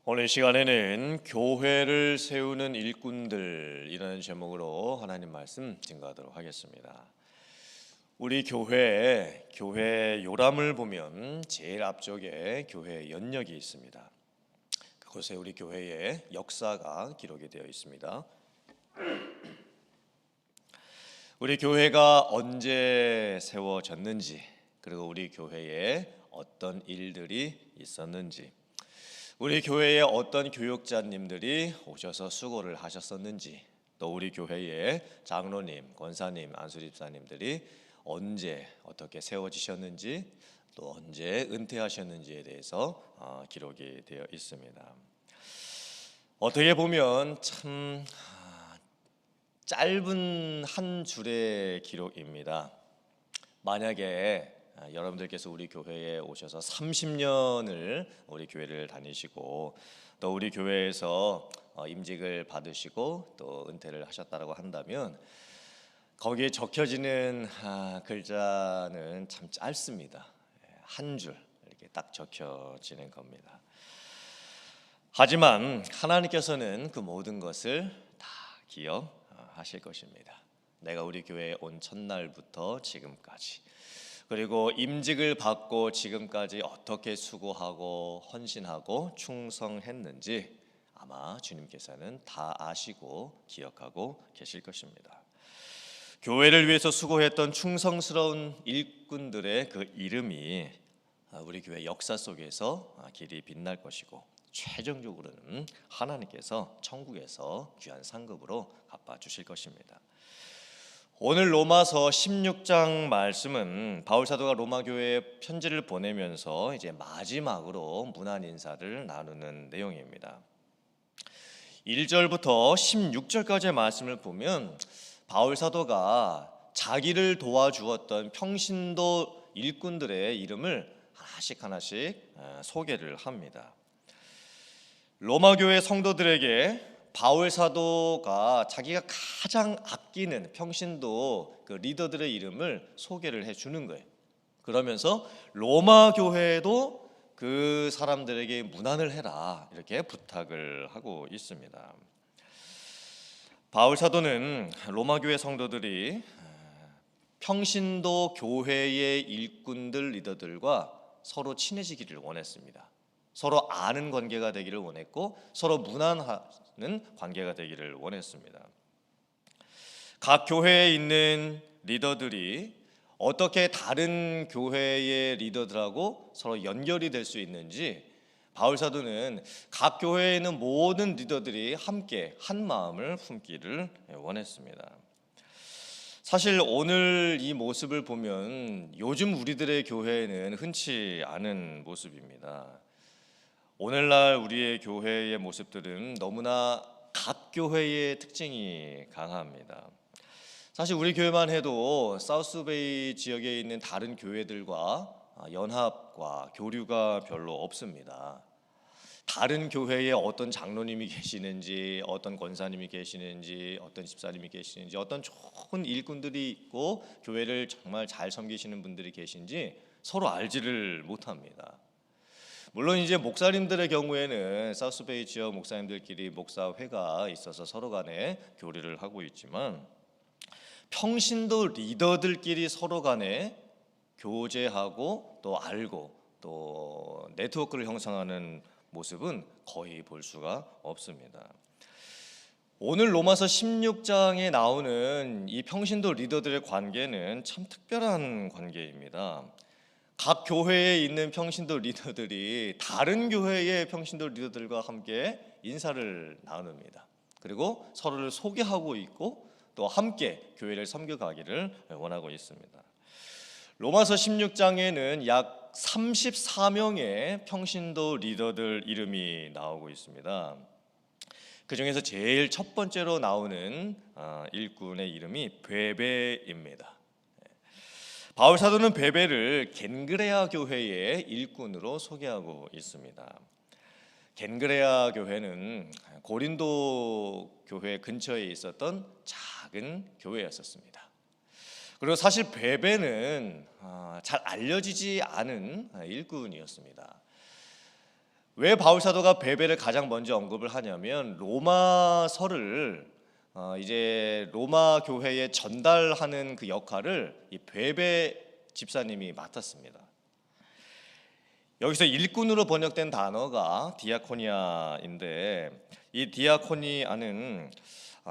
오늘 시간에는 교회를 세우는 일꾼들이라는 제목으로 하나님 말씀 증거하도록 하겠습니다. 우리 교회 요람을 보면 제일 앞쪽에 교회 연역이 있습니다. 그곳에 우리 교회의 역사가 기록이 되어 있습니다. 우리 교회가 언제 세워졌는지, 그리고 우리 교회에 어떤 일들이 있었는지, 우리 교회에 어떤 교육자님들이 오셔서 수고를 하셨었는지, 또 우리 교회의 장로님, 권사님, 안수집사님들이 언제 어떻게 세워지셨는지, 또 언제 은퇴하셨는지에 대해서 기록이 되어 있습니다. 어떻게 보면 참 짧은 한 줄의 기록입니다. 만약에 여러분들께서 우리 교회에 오셔서 30년을 우리 교회를 다니시고 또 우리 교회에서 임직을 받으시고 또 은퇴를 하셨다고 한다면 거기에 적혀지는 글자는 참 짧습니다. 한 줄 이렇게 딱 적혀지는 겁니다. 하지만 하나님께서는 그 모든 것을 다 기억하실 것입니다. 내가 우리 교회에 온 첫날부터 지금까지, 그리고 임직을 받고 지금까지 어떻게 수고하고 헌신하고 충성했는지 아마 주님께서는 다 아시고 기억하고 계실 것입니다. 교회를 위해서 수고했던 충성스러운 일꾼들의 그 이름이 우리 교회 역사 속에서 길이 빛날 것이고, 최종적으로는 하나님께서 천국에서 귀한 상급으로 갚아주실 것입니다. 오늘 로마서 16장 말씀은 바울 사도가 로마 교회에 편지를 보내면서 이제 마지막으로 문안 인사를 나누는 내용입니다. 1절부터 16절까지의 말씀을 보면 바울 사도가 자기를 도와주었던 평신도 일꾼들의 이름을 하나씩 소개를 합니다. 로마 교회 성도들에게 바울 사도가 자기가 가장 아끼는 평신도 그 리더들의 이름을 소개를 해주는 거예요. 그러면서 로마 교회에도 그 사람들에게 문안을 해라 이렇게 부탁을 하고 있습니다. 바울 사도는 로마 교회 성도들이 평신도 교회의 일꾼들 리더들과 서로 친해지기를 원했습니다. 서로 아는 관계가 되기를 원했고 서로 문안하는 관계가 되기를 원했습니다. 각 교회에 있는 리더들이 어떻게 다른 교회의 리더들하고 서로 연결이 될 수 있는지 바울 사도는 각 교회에 있는 모든 리더들이 함께 한 마음을 품기를 원했습니다. 사실 오늘 이 모습을 보면 요즘 우리들의 교회에는 흔치 않은 모습입니다. 오늘날 우리의 교회의 모습들은 너무나 각 교회의 특징이 강합니다. 사실 우리 교회만 해도 사우스베이 지역에 있는 다른 교회들과 연합과 교류가 별로 없습니다. 다른 교회에 어떤 장로님이 계시는지, 어떤 권사님이 계시는지, 어떤 집사님이 계시는지, 어떤 좋은 일꾼들이 있고 교회를 정말 잘 섬기시는 분들이 계신지 서로 알지를 못합니다. 물론 이제 목사님들의 경우에는 사우스베이 지역 목사님들끼리 목사회가 있어서 서로 간에 교류를 하고 있지만 평신도 리더들끼리 서로 간에 교제하고 또 알고 또 네트워크를 형성하는 모습은 거의 볼 수가 없습니다. 오늘 로마서 16장에 나오는 이 평신도 리더들의 관계는 참 특별한 관계입니다. 각 교회에 있는 평신도 리더들이 다른 교회의 평신도 리더들과 함께 인사를 나눕니다. 그리고 서로를 소개하고 있고 또 함께 교회를 섬겨가기를 원하고 있습니다. 로마서 16장에는 약 34명의 평신도 리더들 이름이 나오고 있습니다. 그 중에서 제일 첫 번째로 나오는 일꾼의 이름이 베베입니다. 바울 사도는 베베를 겐그레아 교회의 일꾼으로 소개하고 있습니다. 겐그레아 교회는 고린도 교회 근처에 있었던 작은 교회였었습니다. 그리고 사실 베베는 잘 알려지지 않은 일꾼이었습니다. 왜 바울 사도가 베베를 가장 먼저 언급을 하냐면 로마서를 이제 로마 교회에 전달하는 그 역할을 이 베베 집사님이 맡았습니다. 여기서 일꾼으로 번역된 단어가 디아코니아인데, 이 디아코니아는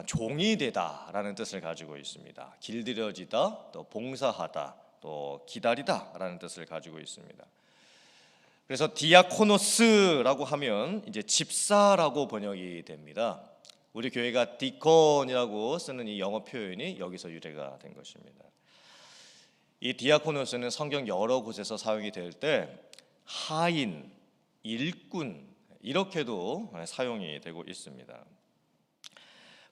종이 되다라는 뜻을 가지고 있습니다. 길들여지다, 또 봉사하다, 또 기다리다라는 뜻을 가지고 있습니다. 그래서 디아코노스라고 하면 이제 집사라고 번역이 됩니다. 우리 교회가 디콘이라고 쓰는 이 영어 표현이 여기서 유래가 된 것입니다. 이 디아코노스는 성경 여러 곳에서 사용이 될 때 하인, 일꾼 이렇게도 사용이 되고 있습니다.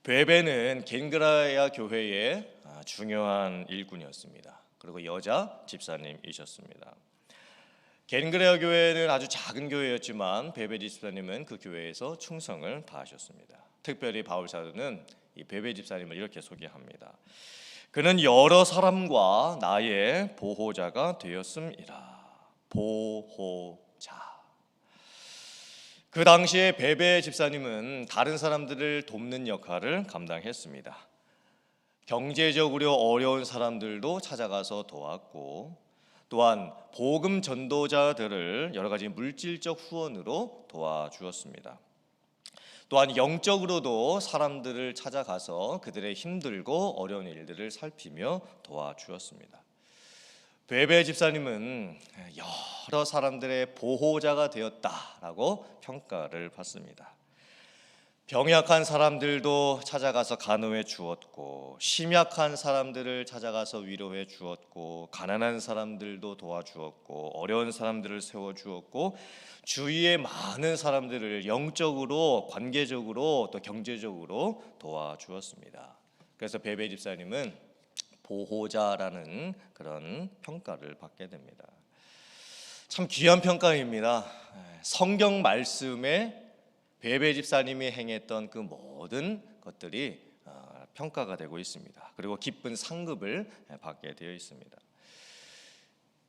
베베는 겐그라야 교회의 중요한 일꾼이었습니다. 그리고 여자 집사님이셨습니다. 겐그레아 교회는 아주 작은 교회였지만 베베 집사님은 그 교회에서 충성을 다하셨습니다. 특별히 바울 사도는 이 베베 집사님을 이렇게 소개합니다. 그는 여러 사람과 나의 보호자가 되었음이라. 보호자. 그 당시에 베베 집사님은 다른 사람들을 돕는 역할을 감당했습니다. 경제적으로 어려운 사람들도 찾아가서 도왔고, 또한 복음 전도자들을 여러 가지 물질적 후원으로 도와주었습니다. 또한 영적으로도 사람들을 찾아가서 그들의 힘들고 어려운 일들을 살피며 도와주었습니다. 베베 집사님은 여러 사람들의 보호자가 되었다라고 평가를 받습니다. 병약한 사람들도 찾아가서 간호해 주었고, 심약한 사람들을 찾아가서 위로해 주었고, 가난한 사람들도 도와주었고, 어려운 사람들을 세워주었고, 주위의 많은 사람들을 영적으로, 관계적으로, 또 경제적으로 도와주었습니다. 그래서 베베 집사님은 보호자라는 그런 평가를 받게 됩니다. 참 귀한 평가입니다. 성경 말씀에 베베 집사님이 행했던 그 모든 것들이 평가가 되고 있습니다. 그리고 기쁜 상급을 받게 되어 있습니다.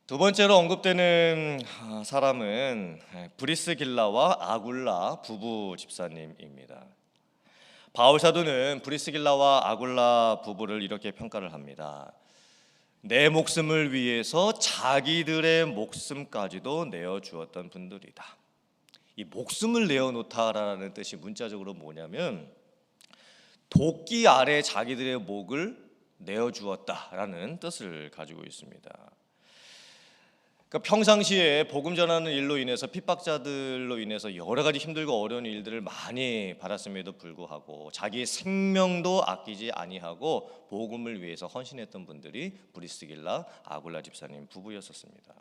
두 번째로 언급되는 사람은 브리스길라와 아굴라 부부 집사님입니다. 바울 사도는 브리스길라와 아굴라 부부를 이렇게 평가를 합니다. 내 목숨을 위해서 자기들의 목숨까지도 내어주었던 분들이다. 이 목숨을 내어놓다라는 뜻이 문자적으로 뭐냐면 도끼 아래 자기들의 목을 내어주었다라는 뜻을 가지고 있습니다. 그러니까 평상시에 복음 전하는 일로 인해서 핍박자들로 인해서 여러 가지 힘들고 어려운 일들을 많이 받았음에도 불구하고 자기의 생명도 아끼지 아니하고 복음을 위해서 헌신했던 분들이 브리스길라 아굴라 집사님 부부였었습니다.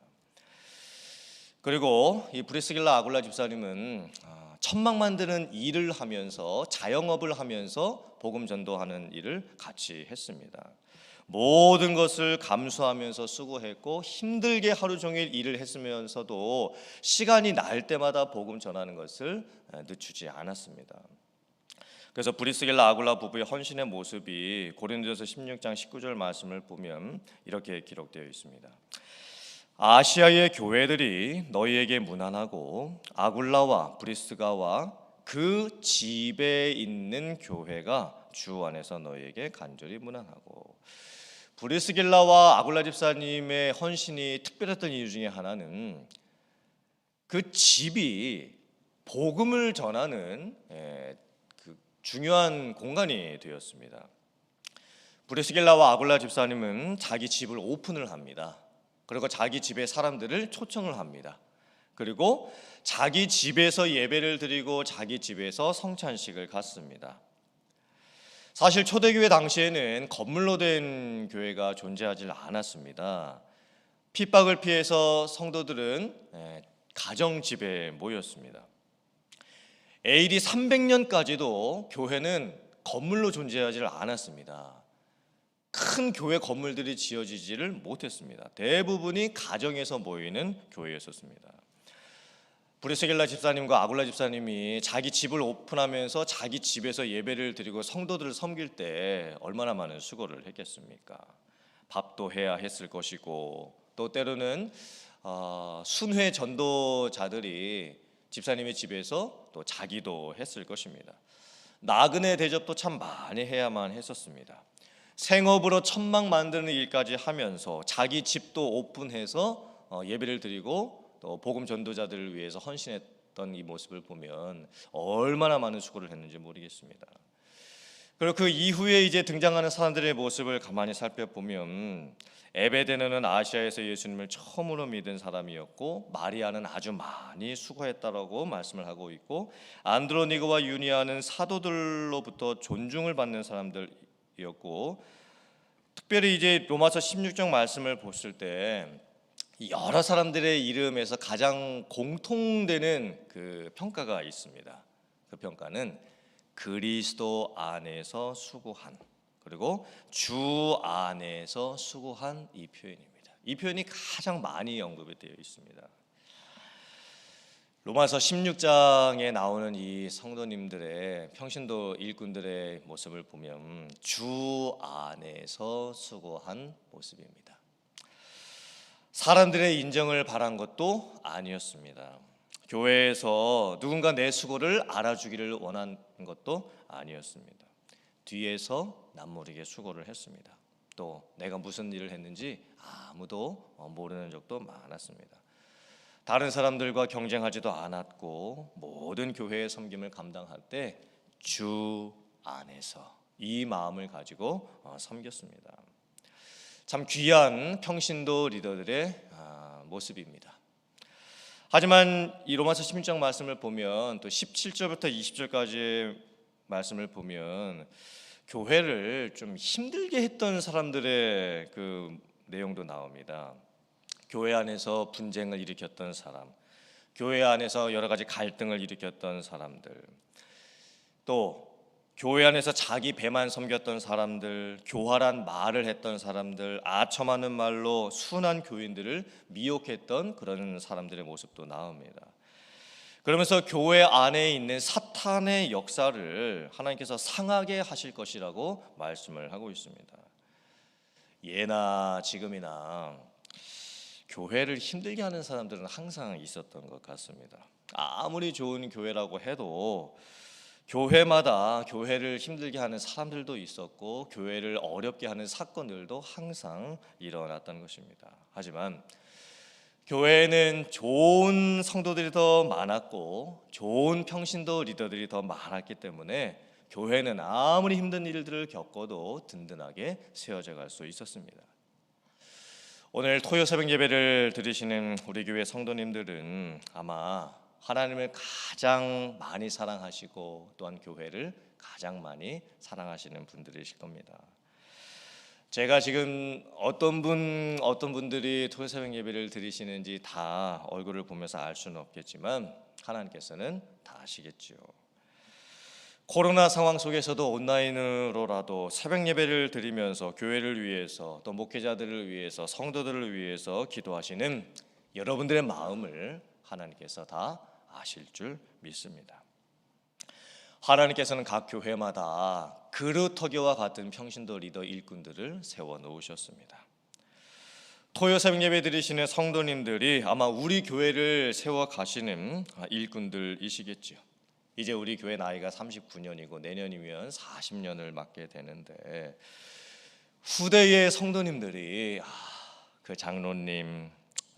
그리고 이 브리스길라 아굴라 집사님은 천막 만드는 일을 하면서 자영업을 하면서 복음 전도하는 일을 같이 했습니다. 모든 것을 감수하면서 수고했고 힘들게 하루 종일 일을 했으면서도 시간이 날 때마다 복음 전하는 것을 늦추지 않았습니다. 그래서 브리스길라 아굴라 부부의 헌신의 모습이 고린도전서 16장 19절 말씀을 보면 이렇게 기록되어 있습니다. 아시아의 교회들이 너희에게 문안하고 아굴라와 브리스가와 그 집에 있는 교회가 주 안에서 너희에게 간절히 문안하고. 브리스길라와 아굴라 집사님의 헌신이 특별했던 이유 중에 하나는 그 집이 복음을 전하는 그 중요한 공간이 되었습니다. 브리스길라와 아굴라 집사님은 자기 집을 오픈을 합니다. 그리고 자기 집에 사람들을 초청을 합니다. 그리고 자기 집에서 예배를 드리고 자기 집에서 성찬식을 갖습니다. 사실 초대교회 당시에는 건물로 된 교회가 존재하지 않았습니다. 핍박을 피해서 성도들은 가정집에 모였습니다. AD 300년까지도 교회는 건물로 존재하지 않았습니다. 큰 교회 건물들이 지어지지를 못했습니다. 대부분이 가정에서 모이는 교회였었습니다. 브리스길라 집사님과 아굴라 집사님이 자기 집을 오픈하면서 자기 집에서 예배를 드리고 성도들을 섬길 때 얼마나 많은 수고를 했겠습니까? 밥도 해야 했을 것이고, 또 때로는 순회 전도자들이 집사님의 집에서 또 자기도 했을 것입니다. 나그네 대접도 참 많이 해야만 했었습니다. 생업으로 천막 만드는 일까지 하면서 자기 집도 오픈해서 예배를 드리고 또 복음 전도자들을 위해서 헌신했던 이 모습을 보면 얼마나 많은 수고를 했는지 모르겠습니다. 그리고 그 이후에 이제 등장하는 사람들의 모습을 가만히 살펴보면 에베데너는 아시아에서 예수님을 처음으로 믿은 사람이었고 마리아는 아주 많이 수고했다라고 말씀을 하고 있고 안드로니고와 유니아는 사도들로부터 존중을 받는 사람들이었고 특별히 이제 로마서 16장 말씀을 봤을 때 여러 사람들의 이름에서 가장 공통되는 그 평가가 있습니다. 그 평가는 그리스도 안에서 수고한, 그리고 주 안에서 수고한 이 표현입니다. 이 표현이 가장 많이 언급이 되어 있습니다. 로마서 16장에 나오는 이 성도님들의 평신도 일꾼들의 모습을 보면 주 안에서 수고한 모습입니다. 사람들의 인정을 바란 것도 아니었습니다. 교회에서 누군가 내 수고를 알아주기를 원한 것도 아니었습니다. 뒤에서 남모르게 수고를 했습니다. 또 내가 무슨 일을 했는지 아무도 모르는 적도 많았습니다. 다른 사람들과 경쟁하지도 않았고 모든 교회의 섬김을 감당할 때 주 안에서 이 마음을 가지고 섬겼습니다. 참 귀한 평신도 리더들의 모습입니다. 하지만 이 로마서 16장 말씀을 보면 또 17절부터 20절까지의 말씀을 보면 교회를 좀 힘들게 했던 사람들의 그 내용도 나옵니다. 교회 안에서 분쟁을 일으켰던 사람, 교회 안에서 여러 가지 갈등을 일으켰던 사람들, 또 교회 안에서 자기 배만 섬겼던 사람들, 교활한 말을 했던 사람들, 아첨하는 말로 순한 교인들을 미혹했던 그런 사람들의 모습도 나옵니다. 그러면서 교회 안에 있는 사탄의 역사를 하나님께서 상하게 하실 것이라고 말씀을 하고 있습니다. 예나 지금이나 교회를 힘들게 하는 사람들은 항상 있었던 것 같습니다. 아무리 좋은 교회라고 해도 교회마다 교회를 힘들게 하는 사람들도 있었고 교회를 어렵게 하는 사건들도 항상 일어났던 것입니다. 하지만 교회에는 좋은 성도들이 더 많았고 좋은 평신도 리더들이 더 많았기 때문에 교회는 아무리 힘든 일들을 겪어도 든든하게 세워져 갈 수 있었습니다. 오늘 토요 새벽 예배를 드리시는 우리 교회 성도님들은 아마 하나님을 가장 많이 사랑하시고 또한 교회를 가장 많이 사랑하시는 분들이실 겁니다. 제가 지금 어떤 분들이 토요 새벽 예배를 드리시는지 다 얼굴을 보면서 알 수는 없겠지만 하나님께서는 다 아시겠지요. 코로나 상황 속에서도 온라인으로라도 새벽 예배를 드리면서 교회를 위해서 또 목회자들을 위해서 성도들을 위해서 기도하시는 여러분들의 마음을 하나님께서 다 아실 줄 믿습니다. 하나님께서는 각 교회마다 그루터기와 같은 평신도 리더 일꾼들을 세워 놓으셨습니다. 토요 새벽 예배 드리시는 성도님들이 아마 우리 교회를 세워 가시는 일꾼들이시겠지요. 이제 우리 교회 나이가 39년이고 내년이면 40년을 맞게 되는데 후대의 성도님들이 그 장로님,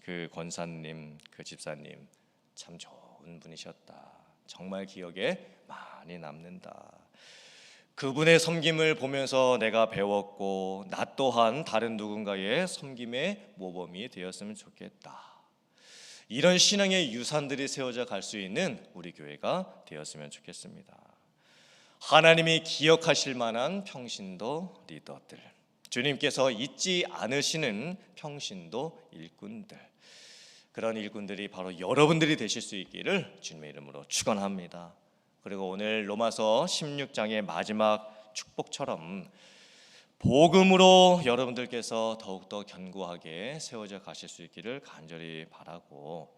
그 권사님, 그 집사님 참 좋은 분이셨다. 정말 기억에 많이 남는다. 그분의 섬김을 보면서 내가 배웠고 나 또한 다른 누군가의 섬김의 모범이 되었으면 좋겠다. 이런 신앙의 유산들이 세워져 갈 수 있는 우리 교회가 되었으면 좋겠습니다. 하나님이 기억하실 만한 평신도 리더들, 주님께서 잊지 않으시는 평신도 일꾼들, 그런 일꾼들이 바로 여러분들이 되실 수 있기를 주님의 이름으로 축원합니다. 그리고 오늘 로마서 16장의 마지막 축복처럼 복음으로 여러분들께서 더욱더 견고하게 세워져 가실 수 있기를 간절히 바라고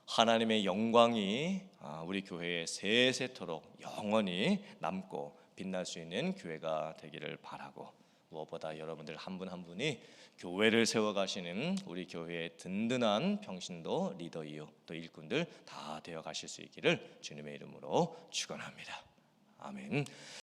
하나님의 영광이 우리 교회에 세세토록 영원히 남고 빛날 수 있는 교회가 되기를 바라고 무엇보다 여러분들 한 분 한 분이 교회를 세워가시는 우리 교회의 든든한 평신도 리더이요 또 일꾼들 다 되어 가실 수 있기를 주님의 이름으로 축원합니다. 아멘.